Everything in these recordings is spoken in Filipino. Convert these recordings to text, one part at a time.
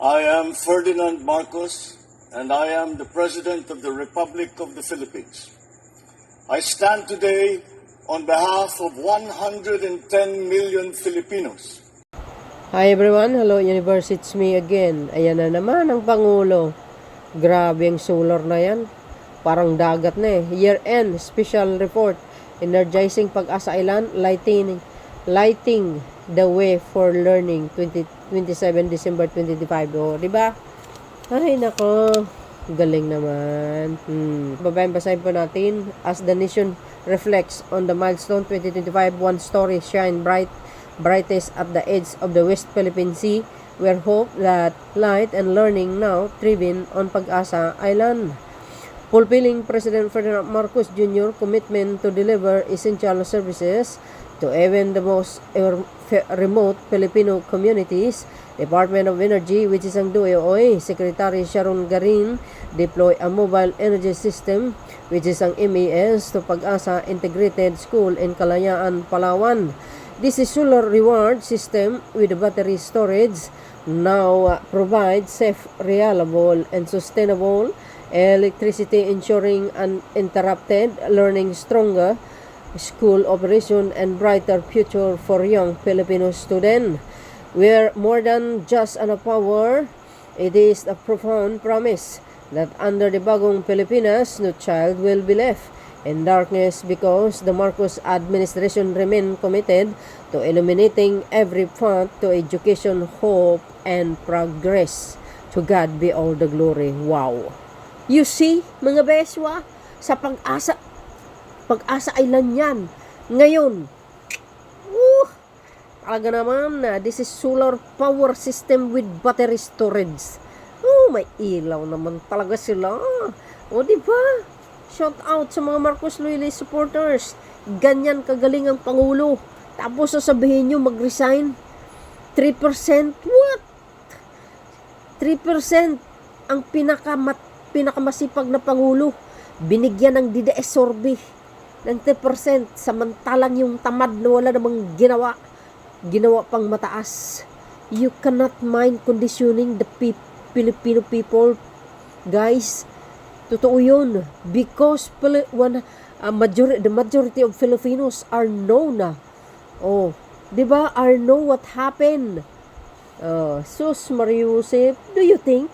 I am Ferdinand Marcos, and I am the President of the Republic of the Philippines. I stand today on behalf of 110 million Filipinos. Hi everyone, hello universe, it's me again. Ayan na naman ang Pangulo. Grabe ang solar na yan. Parang dagat na eh. Year-end special report. Energizing Pag-asa Island, lighting the way for learning 27 December 2025. O, di ba? Ay nako, galing naman. Babasahin po natin. As the nation reflects on the milestone 2025, one story shine brightest at the edge of the West Philippine Sea, where hope that light and learning now thriving on Pag-asa Island. Fulfilling President Ferdinand Marcos Jr. commitment to deliver essential services to even the most remote Filipino communities, Department of Energy, which is ang DOE, Secretary Sharon Garin, deploy a mobile energy system, which is ang MES, to Pag-asa Integrated School in Kalayaan, Palawan. This is solar reward system with battery storage now provides safe, reliable, and sustainable electricity, ensuring uninterrupted learning, stronger school operation, and brighter future for young Filipino students. We're more than just an power. It is a profound promise that under the bagong Pilipinas, no child will be left in darkness, because the Marcos administration remain committed to illuminating every path to education, hope, and progress. To God be all the glory. Wow! You see, mga beswa, sa Pag-asa Island yan. Ngayon, talaga naman na this is solar power system with battery storage. May ilaw naman talaga sila. Diba? Shout out sa mga Marcos Loyalist supporters. Ganyan kagaling ang Pangulo. Tapos sasabihin nyo mag-resign. 3%? What? 3% ang pinakamasipag na Pangulo. Binigyan ng DDS Sorbe ng 3%. Samantalang yung tamad na wala namang ginawa pang mataas. You cannot mind conditioning the Filipino people, guys. Totoo yun. Because the majority of Filipinos are known na. Diba? Are know what happened. Sus Mariusip, do you think?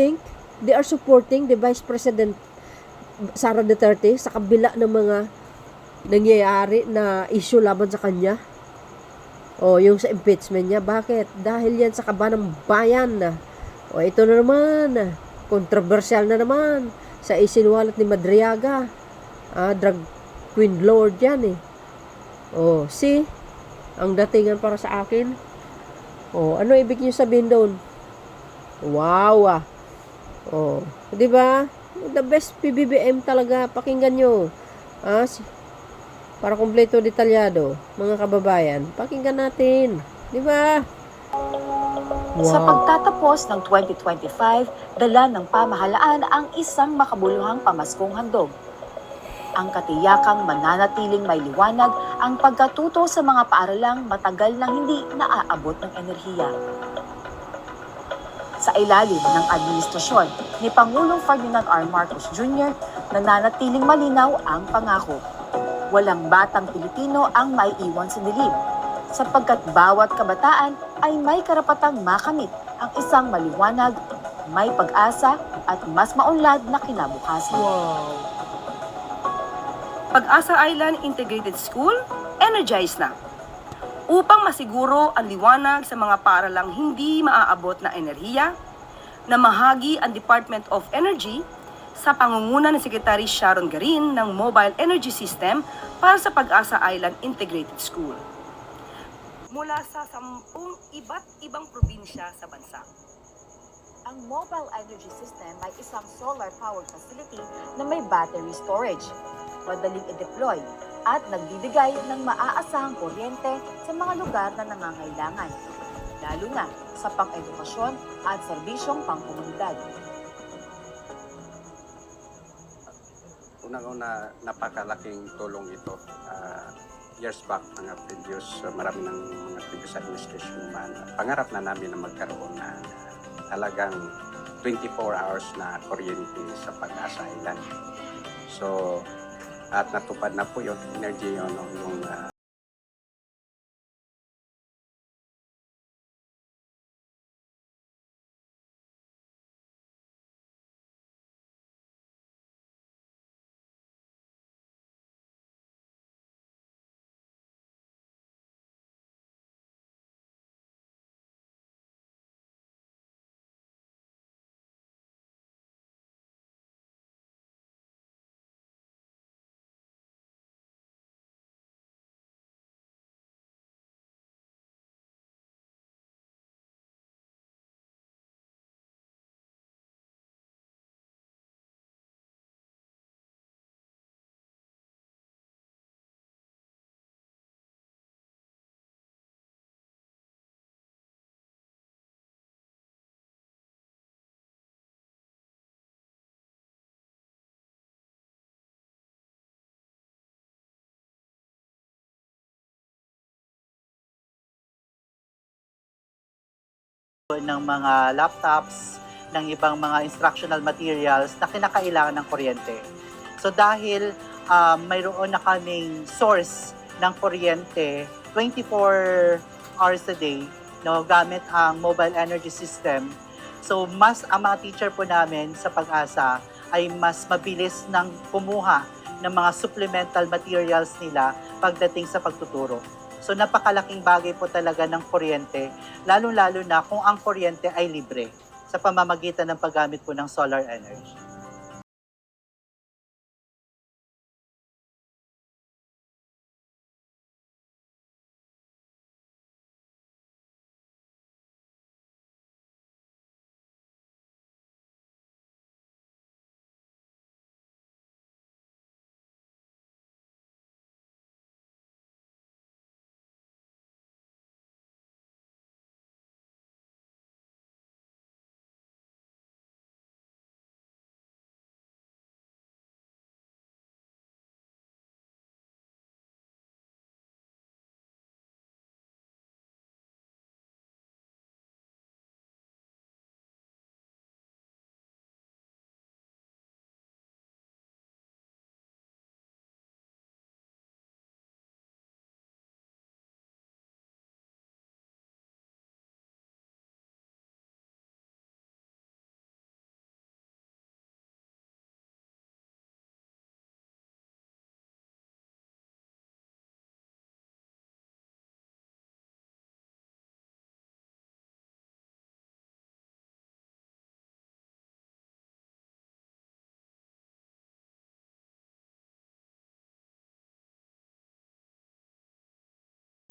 Think they are supporting the Vice President Sara Duterte sa kabila ng mga nangyayari na issue laban sa kanya? Yung sa impeachment niya. Bakit? Dahil yan sa kaba ng bayan na. Ito na naman. Controversial na naman sa isinuwalat ni Madriaga. Drug queen lord yan eh. See? Ang datingan para sa akin. Ano ibig niyo sabihin doon? Wow! Diba? The best PBBM talaga. Pakinggan nyo. Para kumpleto detalyado, mga kababayan, pakinggan natin. Diba? Wow. Sa pagtatapos ng 2025, dala ng pamahalaan ang isang makabuluhang pamaskong handog. Ang katiyakang mananatiling may liwanag ang pagkatuto sa mga paaralang matagal nang hindi naaabot ng enerhiya. Sa ilalim ng administrasyon ni Pangulong Ferdinand R. Marcos Jr., nananatiling malinaw ang pangako. Walang batang Pilipino ang maiiwan sa dilim, sapagkat bawat kabataan ay may karapatang makamit ang isang maliwanag, may pag-asa at mas maunlad na kinabukasan. Wow! Pag-asa Island Integrated School, energized na. Upang masiguro ang liwanag sa mga paaralang hindi maaabot na enerhiya, namahagi ang Department of Energy sa pangunguna ni Secretary Sharon Garin ng Mobile Energy System para sa Pag-asa Island Integrated School. Mula sa 10 iba't ibang probinsya sa bansa. Ang mobile energy system ay isang solar-powered facility na may battery storage, madaling i-deploy, at nagbibigay ng maaasahang kuryente sa mga lugar na nangangailangan, lalo na sa pang-edukasyon at serbisyong pangkomunidad. Unang-una, napakalaking tulong ito. years back, marami ng mga previous administration man, pangarap na namin na magkaroon ng talagang 24 hours na kuryente sa Pag-asa Island. So, at natupad na po yung energy yung ng mga laptops, ng ibang mga instructional materials na kinakailangan ng kuryente. So dahil mayroon na kaming source ng kuryente 24 hours a day, no, gamit ang mobile energy system, so mas ang mga teacher po namin sa Pag-asa ay mas mabilis ng kumuha ng mga supplemental materials nila pagdating sa pagtuturo. So napakalaking bagay po talaga ng kuryente, lalo-lalo na kung ang kuryente ay libre sa pamamagitan ng paggamit po ng solar energy.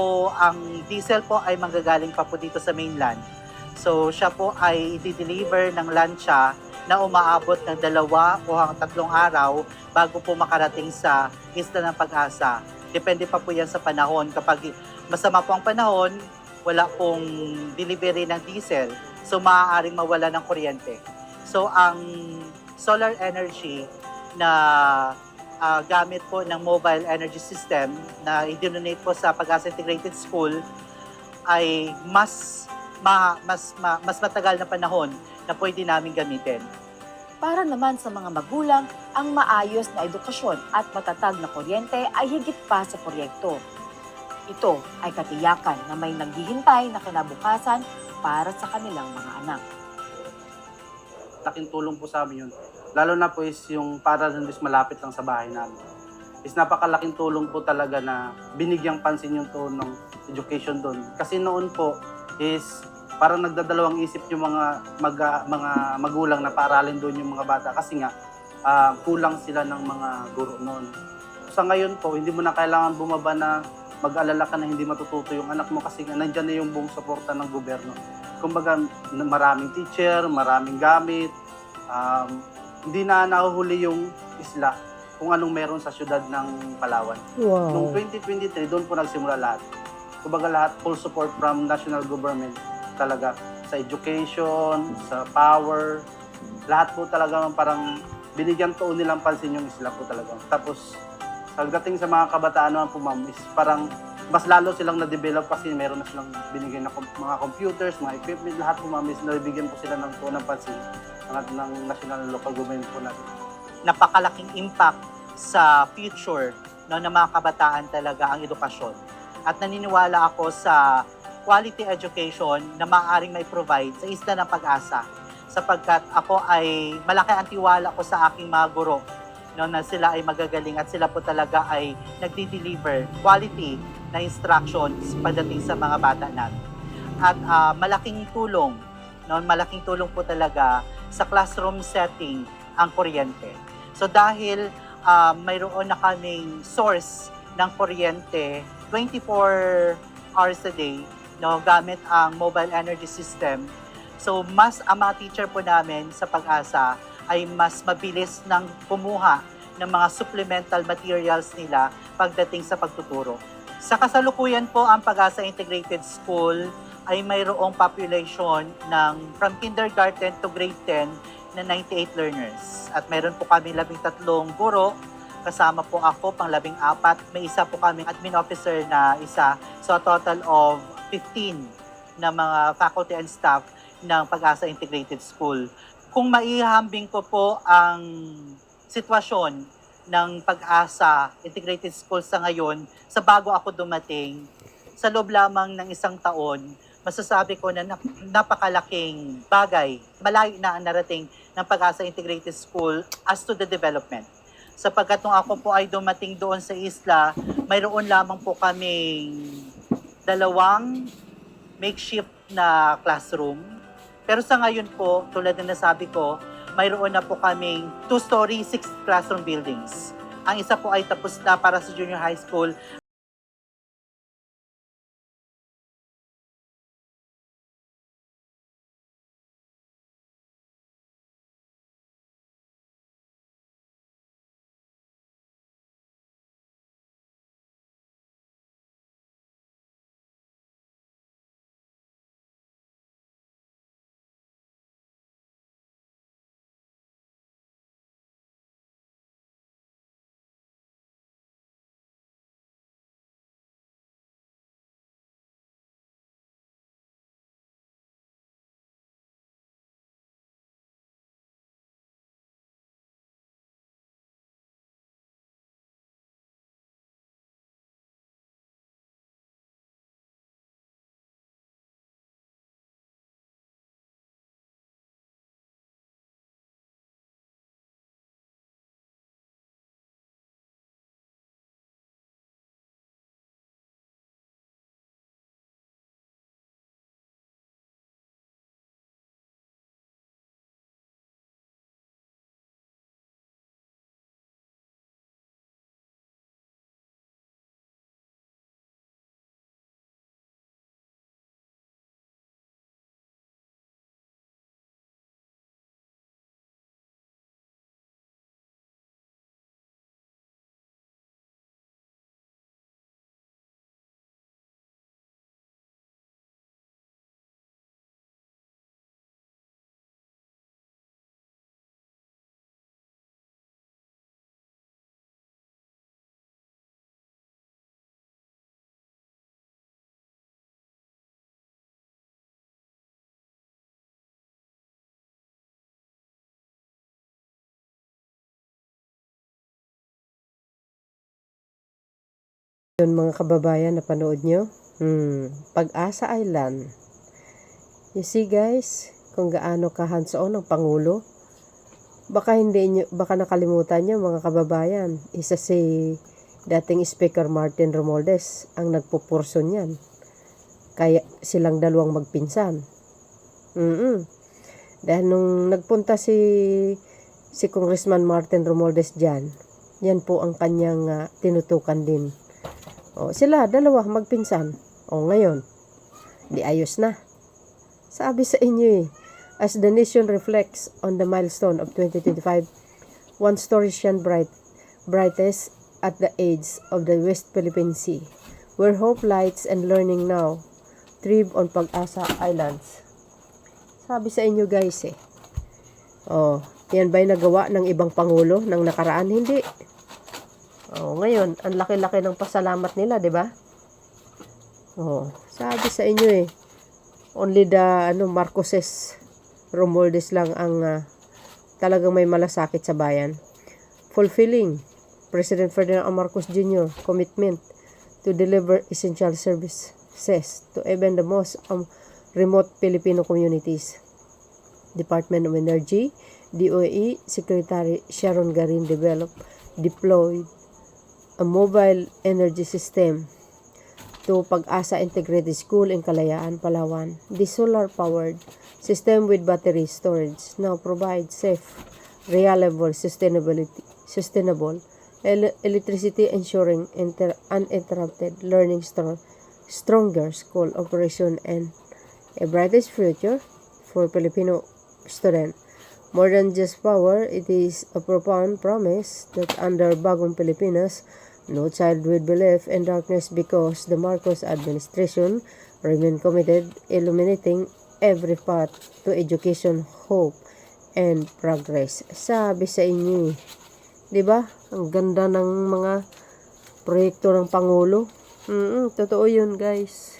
So, ang diesel po ay manggagaling pa po dito sa mainland. So, siya po ay i-deliver ng lancha na umaabot ng 2 o 3 araw bago po makarating sa isla ng Pag-asa. Depende pa po yan sa panahon. Kapag masama po ang panahon, wala pong delivery ng diesel. So, maaaring mawala ng kuryente. So, ang solar energy na gamit po ng mobile energy system na i-donate po sa Pag-asa Integrated School ay mas matagal na panahon na pwede namin gamitin. Para naman sa mga magulang, ang maayos na edukasyon at matatag na kuryente ay higit pa sa proyekto. Ito ay katiyakan na may naghihintay na kinabukasan para sa kanilang mga anak. Laking tulong po sa amin yun. Lalo na po is yung para dun is malapit lang sa bahay namin. Is napakalaking tulong po talaga na binigyang pansin yung tono ng education doon. Kasi noon po is parang nagdadalawang isip yung mga magulang na paaralin doon yung mga bata kasi nga kulang sila ng mga guro noon. Sa ngayon po, hindi mo na kailangan bumaba na mag-alala ka na hindi matututo yung anak mo kasi nga nandyan na yung buong suporta ng gobyerno. Kumbaga maraming teacher, maraming gamit, hindi na nahuhuli yung isla kung anong meron sa syudad ng Palawan. Wow. Noong 2023, doon po nagsimula lahat. Kumbaga lahat, full support from national government talaga. Sa education, sa power, lahat po talaga parang binigyan tuon nilang pansin yung isla po talaga. Tapos, Pagdating sa mga kabataan naman po ma'am, is parang mas lalo silang na-develop kasi meron na silang binigay na mga computers, mga equipment, lahat po ma'am is nabibigyan po sila ng tunang pansin ng national and local government po natin. Napakalaking impact sa future no, ng mga kabataan talaga ang edukasyon. At naniniwala ako sa quality education na maaaring may provide sa Isla ng Pag-asa sapagkat ako ay malaki ang tiwala ko sa aking mga guro no, na sila ay magagaling at sila po talaga ay nagdi-deliver quality na instructions pagdating sa mga bata natin. At malaking tulong po talaga sa classroom setting ang kuryente. So dahil mayroon na kaming source ng kuryente 24 hours a day no, gamit ang mobile energy system. So mas ang mga teacher po namin sa Pag-asa ay mas mabilis nang kumuha ng mga supplemental materials nila pagdating sa pagtuturo. Sa kasalukuyan po ang Pag-asa Integrated School ay mayroong population ng from kindergarten to grade 10 na 98 learners. At meron po kami 13 guro, kasama po ako pang 14, may isa po kami admin officer na isa. So a total of 15 na mga faculty and staff ng Pag-asa Integrated School. Kung maihambing ko po ang sitwasyon ng Pag-asa Integrated School sa ngayon, sa bago ako dumating, sa loob lamang ng isang taon, masasabi ko na napakalaking bagay, malayo na ang narating ng Pag-asa Integrated School as to the development. Sapagkat nung ako po ay dumating doon sa isla, mayroon lamang po kaming 2 makeshift na classroom. Pero sa ngayon po, tulad na nasabi ko, mayroon na po kaming 2-story, 6 classroom buildings. Ang isa po ay tapos na para sa junior high school. Yun mga kababayan na panood nyo. Pag-asa Island. You see guys, kung gaano ka hands-on ang Pangulo. Baka nakalimutan nyo mga kababayan. Isa si dating Speaker Martin Romualdez ang nagpupurso niyan. Kaya silang dalawang magpinsan. Dahil nung nagpunta si Congressman Martin Romualdez dyan, yan po ang kanyang tinutukan din. Sila, dalawa, magpinsan. Ngayon, di ayos na. Sabi sa inyo as the nation reflects on the milestone of 2025, one story shone brightest at the edge of the West Philippine Sea, where hope lights and learning now thrive on Pag-asa Islands. Sabi sa inyo guys yan ba'y nagawa ng ibang pangulo ng nakaraan? Hindi. Oh, ngayon, ang laki-laki ng pasalamat nila, 'di ba? Oh, sabi sa inyo only the Marcoses, Romualdez lang ang talagang may malasakit sa bayan. Fulfilling President Ferdinand Marcos Jr. commitment to deliver essential services to even the most remote Filipino communities. Department of Energy, DOE Secretary Sharon Garin deployed a mobile energy system to Pag-asa Integrated School in Kalayaan, Palawan. The solar-powered system with battery storage now provides safe, reliable, sustainable electricity, ensuring uninterrupted learning, stronger school operation, and a brightest future for Filipino students. More than just power, it is a profound promise that under Bagong Pilipinas, no child will be left in darkness because the Marcos administration remain committed illuminating every path to education, hope, and progress. Sabi sa inyo, di ba? Ang ganda ng mga proyekto ng Pangulo. Totoo yun, guys.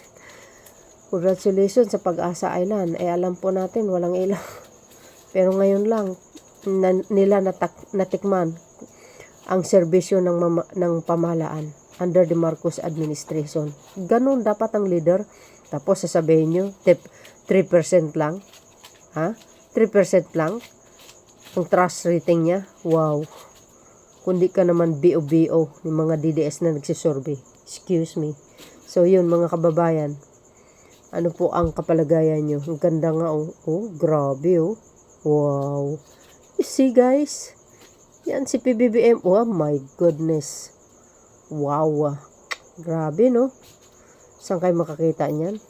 Congratulations sa Pag-asa Island. Alam po natin, walang ilaw. Pero ngayon lang, nila natikman ang serbisyo ng pamahalaan under the Marcos administration. Ganun dapat ang leader. Tapos sasabihin nyo, 3% lang. Ha? 3% lang? Ang trust rating niya? Wow. Kundi ka naman BO ng mga DDS na nagsisurvey. Excuse me. So yun mga kababayan. Ano po ang kapalagayan nyo? Ang ganda nga grabe Wow. You see guys? Yan si PBBM. Oh my goodness. Wow. Grabe no? Saan kayo makakita niyan?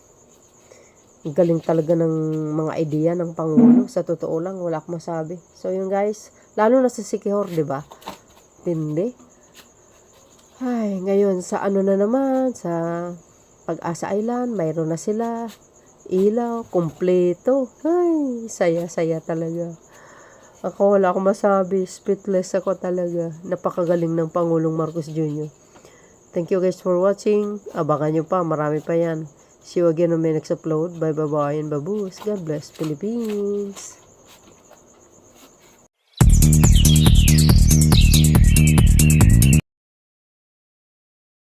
Ang galing talaga ng mga ideya ng Pangulo. Sa totoo lang, wala akong masabi. So yun guys, lalo na sa Siquijor, di ba? Tindi. Ay, ngayon sa na naman, sa Pag-asa Island, mayroon na sila. Ilaw, kompleto. Ay, saya-saya talaga. Ako wala akong masabi. Speechless ako talaga. Napakagaling ng Pangulong Marcos Jr. Thank you guys for watching. Abangan nyo pa. Marami pa yan. See you again on my next upload. Bye bye and babush. God bless Philippines.